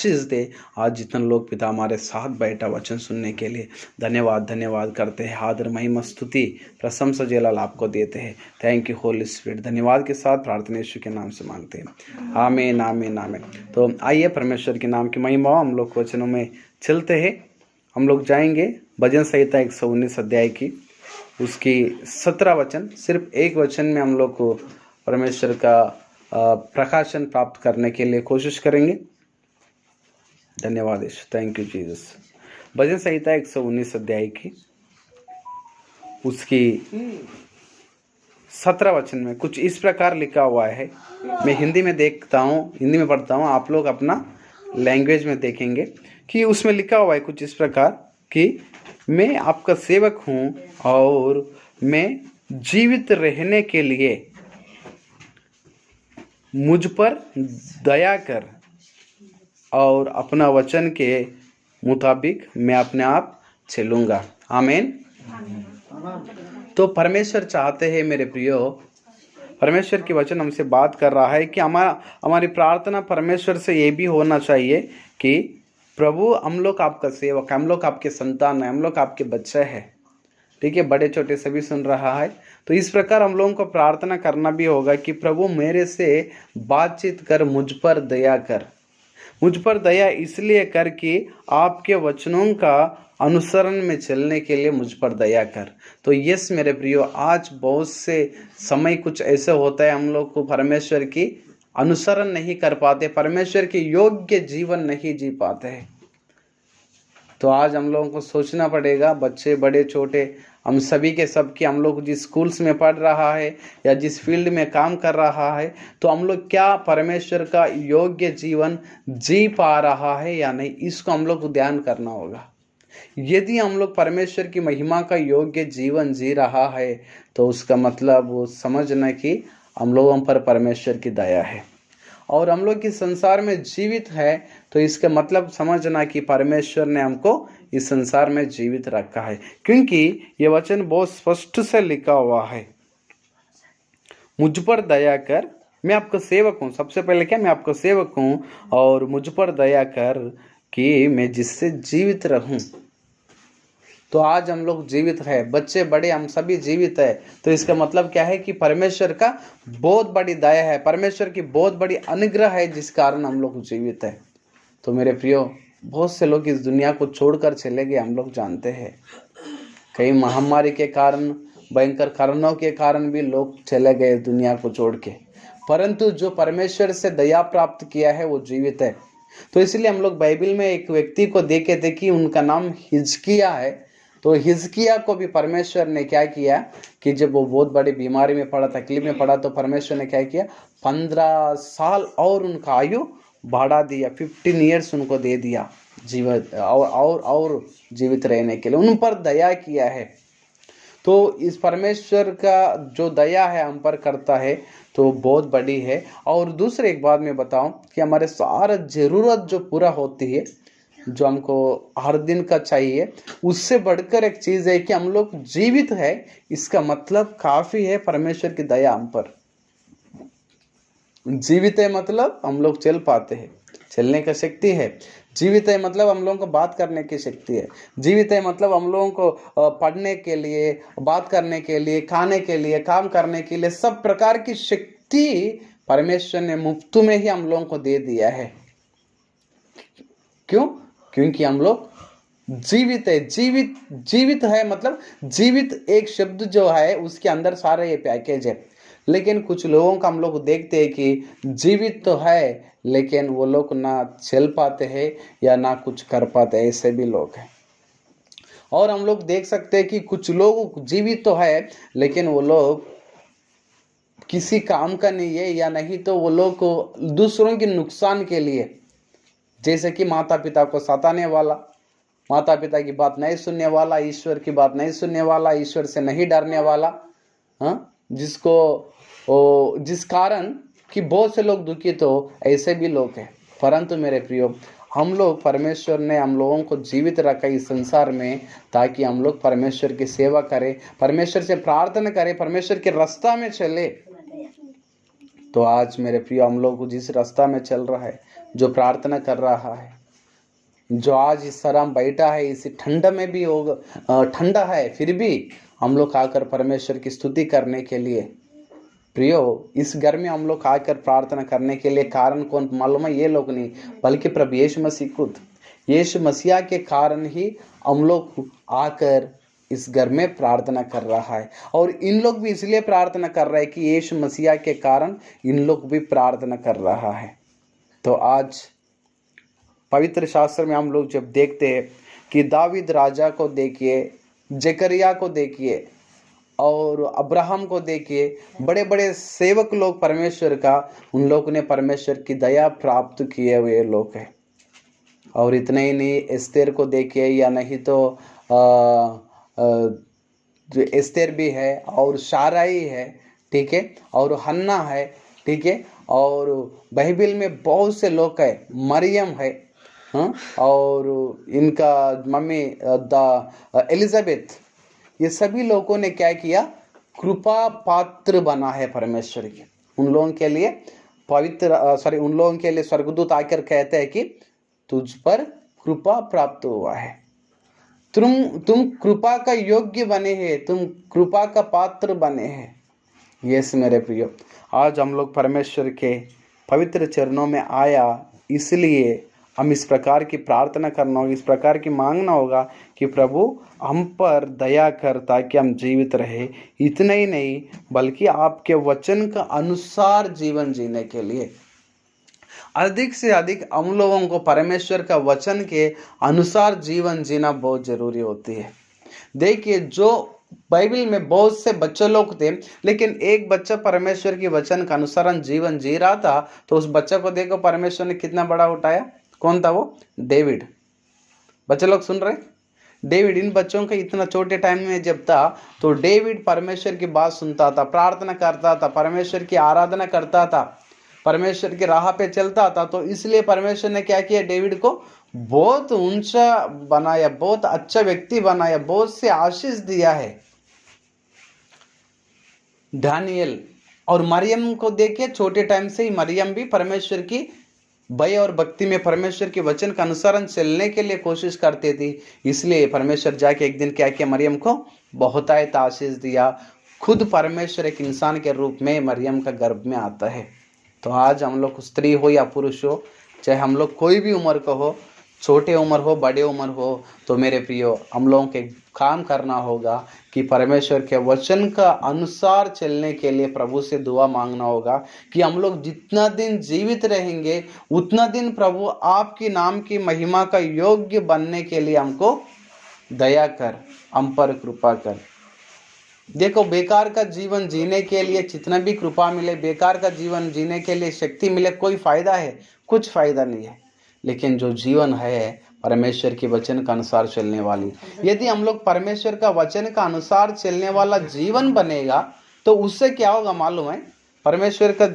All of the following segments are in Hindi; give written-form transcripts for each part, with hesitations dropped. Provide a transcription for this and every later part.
आशीष दे। आज जितने लोग पिता हमारे साथ बैठा वचन सुनने के लिए धन्यवाद करते हैं। आदर महिमा स्तुति प्रशंसा जलाल आपको देते हैं। Thank you Holi spirit. धन्यवाद के साथ प्रार्थना यीशु के नाम से मांगते हैं, आमीन आमीन आमीन। तो आइए परमेश्वर के नाम की महिमा, हम लोग वचनों में चलते हैं। हम लोग जाएंगे भजन संहिता 119 अध्याय की उसकी 17 वचन। सिर्फ एक वचन में हम लोग को परमेश्वर का प्रकाशन प्राप्त करने के लिए कोशिश करेंगे। धन्यवाद यीशु, थैंक यू जीसस। भजन संहिता 119 अध्याय की उसकी 17 वचन में कुछ इस प्रकार लिखा हुआ है। मैं हिंदी में देखता हूँ, हिंदी में पढ़ता हूँ, आप लोग अपना लैंग्वेज में देखेंगे कि उसमें लिखा हुआ है कुछ इस प्रकार कि मैं आपका सेवक हूँ और मैं जीवित रहने के लिए मुझ पर दया कर और अपना वचन के मुताबिक मैं अपने आप चलूँगा। आमीन। तो परमेश्वर चाहते हैं मेरे प्रियो, परमेश्वर की वचन हमसे बात कर रहा है कि हमारी प्रार्थना परमेश्वर से ये भी होना चाहिए कि प्रभु हम लोग आपका सेवक, हम लोग आपके संतान हैं, हम लोग आपके बच्चे हैं। ठीक है, बड़े छोटे सभी सुन रहा है। तो इस प्रकार हम लोगों को प्रार्थना करना भी होगा कि प्रभु मेरे से बातचीत कर, मुझ पर दया कर। मुझ पर दया इसलिए कर कि आपके वचनों का अनुसरण में चलने के लिए मुझ पर दया कर। तो यस मेरे प्रियो, आज बहुत से समय कुछ ऐसे होता है हम लोग को परमेश्वर की अनुसरण नहीं कर पाते, परमेश्वर के योग्य जीवन नहीं जी पाते हैं। तो आज हम लोगों को सोचना पड़ेगा, बच्चे बड़े छोटे हम सभी के सब की, हम लोग जिस स्कूल्स में पढ़ रहा है या जिस फील्ड में काम कर रहा है, तो हम लोग क्या परमेश्वर का योग्य जीवन जी पा रहा है या नहीं, इसको हम लोग को ध्यान करना होगा। यदि हम लोग परमेश्वर की महिमा का योग्य जीवन जी रहा है तो उसका मतलब वो समझना कि हम लोगों पर परमेश्वर की दया है। और हम लोग इस संसार में जीवित है तो इसका मतलब समझना कि परमेश्वर ने हमको इस संसार में जीवित रखा है, क्योंकि ये वचन बहुत स्पष्ट से लिखा हुआ है, मुझ पर दया कर, मैं आपका सेवक हूँ। सबसे पहले क्या, मैं आपका सेवक हूँ और मुझ पर दया कर कि मैं जिससे जीवित रहूं। तो आज हम लोग जीवित है, बच्चे बड़े हम सभी जीवित है। तो इसका मतलब क्या है कि परमेश्वर का बहुत बड़ी दया है, परमेश्वर की बहुत बड़ी अनुग्रह है जिस कारण हम लोग जीवित है। तो मेरे प्रियो, बहुत से लोग इस दुनिया को छोड़कर चले गए, हम लोग जानते हैं। कई महामारी के कारण, भयंकर कारणों के कारण भी लोग चले गए दुनिया को छोड़ के, परंतु जो परमेश्वर से दया प्राप्त किया है वो जीवित है। तो इसलिए हम लोग बाइबल में एक व्यक्ति को देखे थे कि उनका नाम हिजकिया है। तो हिजकिया को भी परमेश्वर ने क्या किया कि जब वो बहुत बड़ी बीमारी में पड़ा, तकलीफ में पड़ा, तो परमेश्वर ने क्या किया, 15 साल और उनका आयु बढ़ा दिया, 15 ईयर्स उनको दे दिया जीवित और जीवित रहने के लिए, उन पर दया किया है। तो इस परमेश्वर का जो दया है हम पर करता है तो बहुत बड़ी है। और दूसरे एक बात मैं बताऊं कि हमारे सारा जरूरत जो पूरा होती है, जो हमको हर दिन का चाहिए, उससे बढ़कर एक चीज़ है कि हम लोग जीवित है। इसका मतलब काफ़ी है परमेश्वर की दया हम पर। जीवित है मतलब हम लोग चल पाते हैं, चलने का शक्ति है। जीवित है मतलब हम लोगों को बात करने की शक्ति है। जीवित है मतलब हम लोगों को पढ़ने के लिए, बात करने के लिए, खाने के लिए, काम करने के लिए सब प्रकार की शक्ति परमेश्वर ने मुफ्त में ही हम लोगों को दे दिया है। क्यों? क्योंकि हम लोग जीवित है। जीवित है मतलब जीवित एक शब्द जो है उसके अंदर सारे ये पैकेज है। लेकिन कुछ लोगों का हम लोग देखते हैं कि जीवित तो है लेकिन वो लोग ना चल पाते हैं या ना कुछ कर पाते हैं, ऐसे भी लोग हैं। और हम लोग देख सकते हैं कि कुछ लोग जीवित तो है लेकिन वो लोग किसी काम का नहीं है, या नहीं तो वो लोग को दूसरों के नुकसान के लिए, जैसे कि माता पिता को सताने वाला, माता पिता की बात नहीं सुनने वाला, ईश्वर की बात नहीं सुनने वाला, ईश्वर से नहीं डरने वाला, जिस कारण कि बहुत से लोग दुखित हो, ऐसे भी लोग हैं। परंतु मेरे प्रियो, हम लोग, परमेश्वर ने हम लोगों को जीवित रखा इस संसार में ताकि हम लोग परमेश्वर की सेवा करें, परमेश्वर से प्रार्थना करें, परमेश्वर के रास्ता में चले। तो आज मेरे प्रियो, हम लोग जिस रास्ता में चल रहा है जो प्रार्थना कर रहा है, जो आज इस तरह बैठा है, इस ठंड में भी होगा, ठंडा है फिर भी हम लोग आकर परमेश्वर की स्तुति करने के लिए, प्रियो इस घर में हम लोग आकर प्रार्थना करने के लिए कारण कौन मालूम है? ये लोग नहीं, बल्कि प्रभु यीशु मसीह खुद। यीशु मसीह के कारण ही हम लोग आकर इस घर में प्रार्थना कर रहा है, और इन लोग भी इसलिए प्रार्थना कर रहे हैं कि यीशु मसीह के कारण इन लोग भी प्रार्थना कर रहा है। तो आज पवित्र शास्त्र में हम लोग जब देखते हैं कि दावीद राजा को देखिए, जकरिया को देखिए और अब्राहम को देखिए, बड़े बड़े सेवक लोग परमेश्वर का, उन लोग ने परमेश्वर की दया प्राप्त किए हुए लोग हैं। और इतना ही नहीं, एस्तेर को देखिए, या नहीं तो एस्तेर भी है, और शाराई है, ठीक है, और हन्ना है, ठीक है, और बाइबिल में बहुत से लोग है, मरियम है, हाँ, और इनका मम्मी एलिजाबेथ, ये सभी लोगों ने क्या किया? कृपा पात्र बना है परमेश्वर के। उन लोगों के लिए उन लोगों के लिए स्वर्गदूत आकर कहते हैं कि तुझ पर कृपा प्राप्त हुआ है, तुम कृपा का योग्य बने हैं, तुम कृपा का पात्र बने हैं। यस मेरे प्रियो, आज हम लोग परमेश्वर के पवित्र चरणों में आया, इसलिए हम इस प्रकार की प्रार्थना करना होगा, इस प्रकार की मांगना होगा कि प्रभु हम पर दया कर, ताकि हम जीवित रहे। इतना ही नहीं, बल्कि आपके वचन का अनुसार जीवन जीने के लिए अधिक से अधिक हम लोगों को परमेश्वर का वचन के अनुसार जीवन जीना बहुत जरूरी होती है। देखिए, जो बाइबल में बहुत से बच्चे लोग थे, लेकिन एक बच्चा परमेश्वर के वचन का अनुसार जीवन जी रहा था, तो उस बच्चे को देखो परमेश्वर ने कितना बड़ा उठाया। कौन था वो? डेविड। बच्चे लोग सुन रहे? डेविड। इन बच्चों का इतना छोटे टाइम में जब था, तो डेविड परमेश्वर की बात सुनता था, प्रार्थना करता था, परमेश्वर की आराधना करता था, परमेश्वर की राह पे चलता था। तो इसलिए परमेश्वर ने क्या किया? डेविड को बहुत ऊंचा बनाया, बहुत अच्छा व्यक्ति बनाया, बहुत से आशीष दिया है। दानियल और मरियम को देखिए, छोटे टाइम से ही मरियम भी परमेश्वर की भय और भक्ति में परमेश्वर के वचन का अनुसरण चलने के लिए कोशिश करते थी। इसलिए परमेश्वर जाके एक दिन क्या किया? मरियम को बहुतायत आशीष दिया। खुद परमेश्वर एक इंसान के रूप में मरियम का गर्भ में आता है। तो आज हम लोग स्त्री हो या पुरुष हो, चाहे हम लोग कोई भी उम्र का हो, छोटे उम्र हो बड़े उम्र हो, तो मेरे प्रियो हम लोगों के काम करना होगा कि परमेश्वर के वचन का अनुसार चलने के लिए प्रभु से दुआ मांगना होगा कि हम लोग जितना दिन जीवित रहेंगे उतना दिन प्रभु आपकी नाम की महिमा का योग्य बनने के लिए हमको दया कर, हम पर कृपा कर। देखो, बेकार का जीवन जीने के लिए जितना भी कृपा मिले, बेकार का जीवन जीने के लिए शक्ति मिले, कोई फायदा है? कुछ फायदा नहीं है। लेकिन जो जीवन है परमेश्वर के वचन का अनुसार चलने वाली, यदि हम लोग परमेश्वर का वचन का अनुसार चलने वाला जीवन बनेगा, तो उससे क्या होगा मालूम है? परमेश्वर का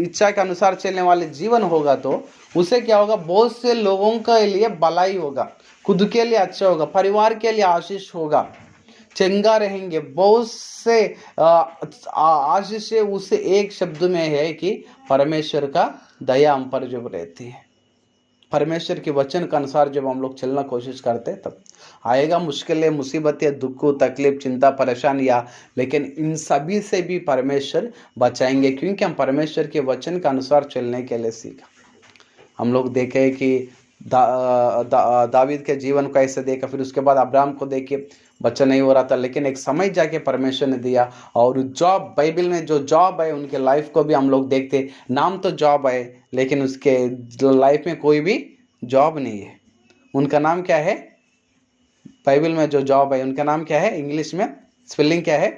इच्छा के अनुसार चलने वाले जीवन होगा, तो उससे क्या होगा? बहुत से लोगों के लिए भलाई होगा, खुद के लिए अच्छा होगा, परिवार के लिए आशीष होगा, चंगा रहेंगे। बहुत से आशीष से उससे एक शब्द में है कि परमेश्वर का दया हम पर जब रहती है। परमेश्वर के वचन के अनुसार जब हम लोग चलना कोशिश करते हैं, तब आएगा मुश्किलें, मुसीबतें, दुख, तकलीफ, चिंता, परेशानियां, लेकिन इन सभी से भी परमेश्वर बचाएंगे, क्योंकि हम परमेश्वर के वचन के अनुसार चलने के लिए सीखा। हम लोग देखे कि दावीद के जीवन को ऐसे देखा, फिर उसके बाद अब्राहम को देखे, बच्चा नहीं हो रहा था, लेकिन एक समय जाके परमेश्वर ने दिया। और जॉब, बाइबल में जो जॉब है उनके लाइफ को भी हम लोग देखते, नाम तो जॉब है, लेकिन उसके लाइफ में कोई भी जॉब नहीं है। उनका नाम क्या है? बाइबल में जो जॉब है उनका नाम क्या है? इंग्लिश में स्पेलिंग क्या है?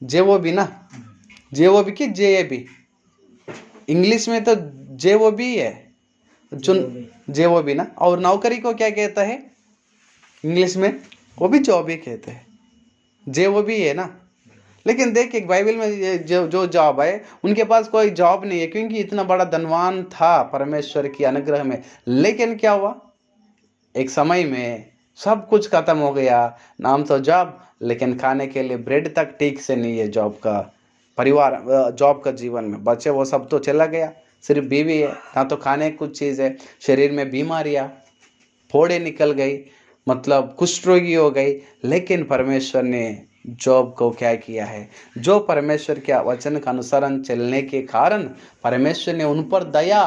JOB ना, JOB की JAB। इंग्लिश में तो JOB है, JOB ना। और नौकरी को क्या कहता है इंग्लिश में? वो भी जॉब ही कहते हैं, JOB है ना। लेकिन देख, एक बाइबल में जो जॉब है उनके पास कोई जॉब नहीं है, क्योंकि इतना बड़ा धनवान था परमेश्वर की अनुग्रह में। लेकिन क्या हुआ? एक समय में सब कुछ खत्म हो गया, नाम तो जॉब, लेकिन खाने के लिए ब्रेड तक ठीक से नहीं है जॉब का। परिवार जॉब का जीवन में बचे वो सब तो चला गया, सिर्फ बीवी है, ना तो खाने की कुछ चीज़ है, शरीर में बीमारियां, फोड़े निकल गई, मतलब कुष्ठ रोगी हो गई। लेकिन परमेश्वर ने जॉब को क्या किया है, जो परमेश्वर के वचन का अनुसरण चलने के कारण परमेश्वर ने उन पर दया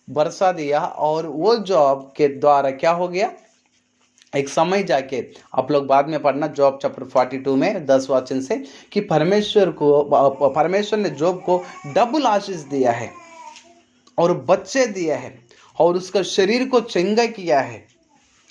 बरसा दिया, और वो जॉब के द्वारा क्या हो गया, एक समय जाके आप लोग बाद में पढ़ना जॉब चैप्टर 42 में 10 वचन से, कि परमेश्वर ने जॉब को डबल आशीष दिया है और बच्चे दिए हैं और उसका शरीर को चंगा किया है।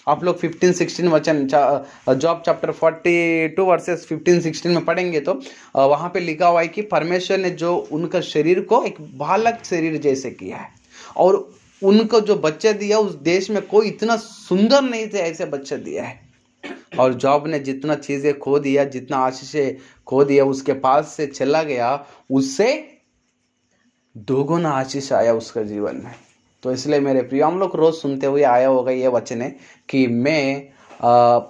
आप लोग 15-16 वचन जॉब चैप्टर 42 वर्सेस 15-16 में पढ़ेंगे तो वहां पे लिखा हुआ है कि परमेश्वर ने जो उनका शरीर को एक बालक शरीर जैसे किया है, और उनको जो बच्चे दिया उस देश में कोई इतना सुंदर नहीं थे ऐसे बच्चे दिया है। और जॉब ने जितना चीजें खो दिया, जितना आशीषें खो दिया, उसके पास से चला गया, उससे दोगुना आशीष आया उसका जीवन में। तो इसलिए मेरे प्रिय, हम लोग रोज सुनते हुए आया होगा ये वचन है कि मैं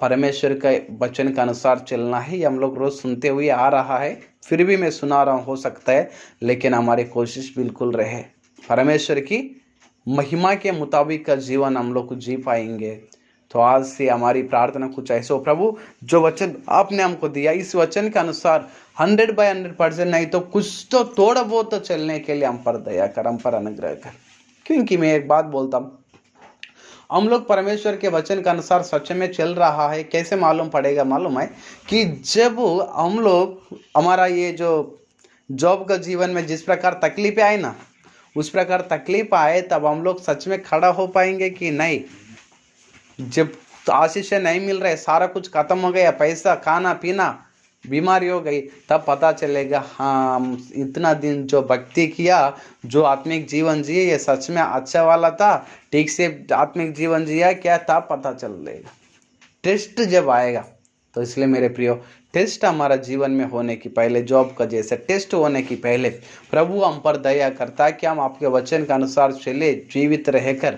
परमेश्वर के वचन के अनुसार चलना है, ये हम लोग रोज सुनते हुए आ रहा है। फिर भी मैं सुना रहा हूँ, हो सकता है, लेकिन हमारी कोशिश बिल्कुल रहे परमेश्वर की महिमा के मुताबिक का जीवन हम लोग को जी पाएंगे। तो आज से हमारी प्रार्थना कुछ ऐसे हो, प्रभु जो वचन आपने हमको दिया, इस वचन के अनुसार 100% नहीं तो कुछ तो थोड़ा बहुत तो चलने के लिए हम पर दया कर, हम पर अनुग्रह कर। क्योंकि मैं एक बात बोलता हूँ, हम लोग परमेश्वर के वचन के अनुसार सच में चल रहा है, कैसे मालूम पड़ेगा, मालूम है कि जब हम लोग, हमारा ये जो जॉब का जीवन में जिस प्रकार तकलीफें आए ना, उस प्रकार तकलीफ आए, तब हम लोग सच में खड़ा हो पाएंगे कि नहीं। जब तो आशीष नहीं मिल रहे, सारा कुछ खत्म हो गया, पैसा, खाना पीना, बीमारी हो गई, तब पता चलेगा हाँ इतना दिन जो भक्ति किया, जो आत्मिक जीवन जिए, ये सच में अच्छा वाला था, ठीक से आत्मिक जीवन जिया क्या था, पता चल जाएगा टेस्ट जब आएगा। तो इसलिए मेरे प्रियो, टेस्ट हमारा जीवन में होने की पहले, जॉब का जैसे टेस्ट होने की पहले प्रभु हम पर दया करता है कि हम आपके वचन के अनुसार चले, जीवित रहकर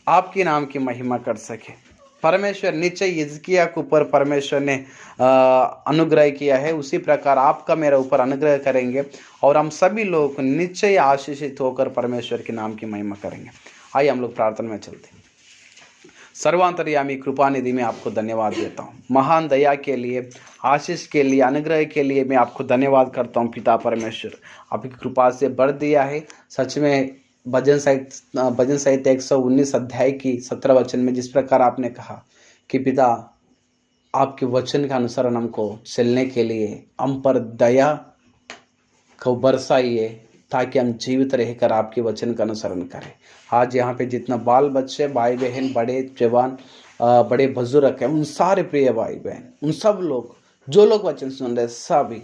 आपके नाम की महिमा कर सके। परमेश्वर निश्चय हिजकिय्याह के ऊपर परमेश्वर ने अनुग्रह किया है, उसी प्रकार आपका मेरे ऊपर अनुग्रह करेंगे और हम सभी लोग निश्चय आशीषित होकर परमेश्वर के नाम की महिमा करेंगे। आइए हम लोग प्रार्थना में चलते हैं। सर्वांतर्यामी कृपानिधि में आपको धन्यवाद देता हूँ, महान दया के लिए, आशीष के लिए, अनुग्रह के लिए मैं आपको धन्यवाद करता हूँ। पिता परमेश्वर, आपकी कृपा से बढ़ दिया है। सच में भजन संहिता 119 अध्याय की 17 वचन में जिस प्रकार आपने कहा कि पिता आपके वचन के अनुसार हमको चलने के लिए हम पर दया को बरसाइए, ताकि हम जीवित रहकर आपके वचन का अनुसरण करें। आज यहाँ पे जितना बाल बच्चे, भाई बहन, बड़े जवान, बड़े बुजुर्ग हैं, उन सारे प्रिय भाई बहन, उन सब लोग जो लोग वचन सुन रहे, सभी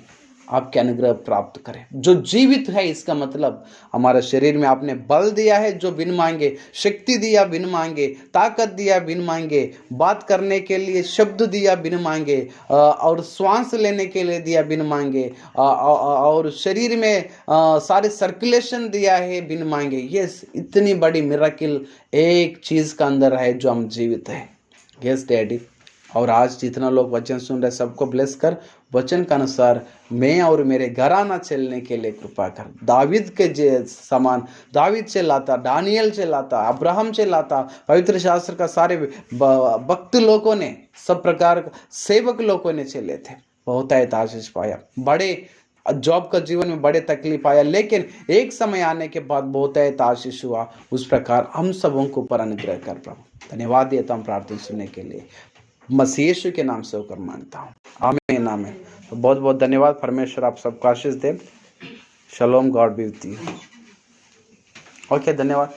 आपके अनुग्रह प्राप्त करें। जो जीवित है, इसका मतलब हमारे शरीर में आपने बल दिया है, जो बिन मांगे, शक्ति दिया बिन मांगे, ताकत दिया बिन मांगे, बात करने के लिए शब्द दिया बिन मांगे, और श्वास लेने के लिए दिया बिन मांगे, और शरीर में सारे सर्कुलेशन दिया है बिन मांगे। यस, इतनी बड़ी मिरेकल एक चीज का अंदर है, जो हम जीवित है। यस डैडी, और आज जितना लोग वचन सुन रहे सबको ब्लेस कर, वचन के अनुसार मैं और मेरे घराना चलने के लिए कृपा कर। दावीद के समान, दावीद चलाता, दानियल चलाता, अब्राहम चलाता, पवित्र शास्त्र का सारे भक्त लोगों ने, सब प्रकार सेवक लोगों ने चले थे, बहुत आशीष पाया। बड़े जॉब का जीवन में बड़े तकलीफ आया, लेकिन एक समय आने के बाद बहुत आशीष हुआ। उस प्रकार हम सबों को ऊपर अनुग्रह कर प्रभु। धन्यवाद देता हूँ प्रार्थना सुनने के लिए, मसीह यीशु के नाम से होकर मांगता हूँ, आमीन आमीन। तो बहुत बहुत धन्यवाद। परमेश्वर आप सबको आशीष दे। शलोम, God be with you. Okay, धन्यवाद।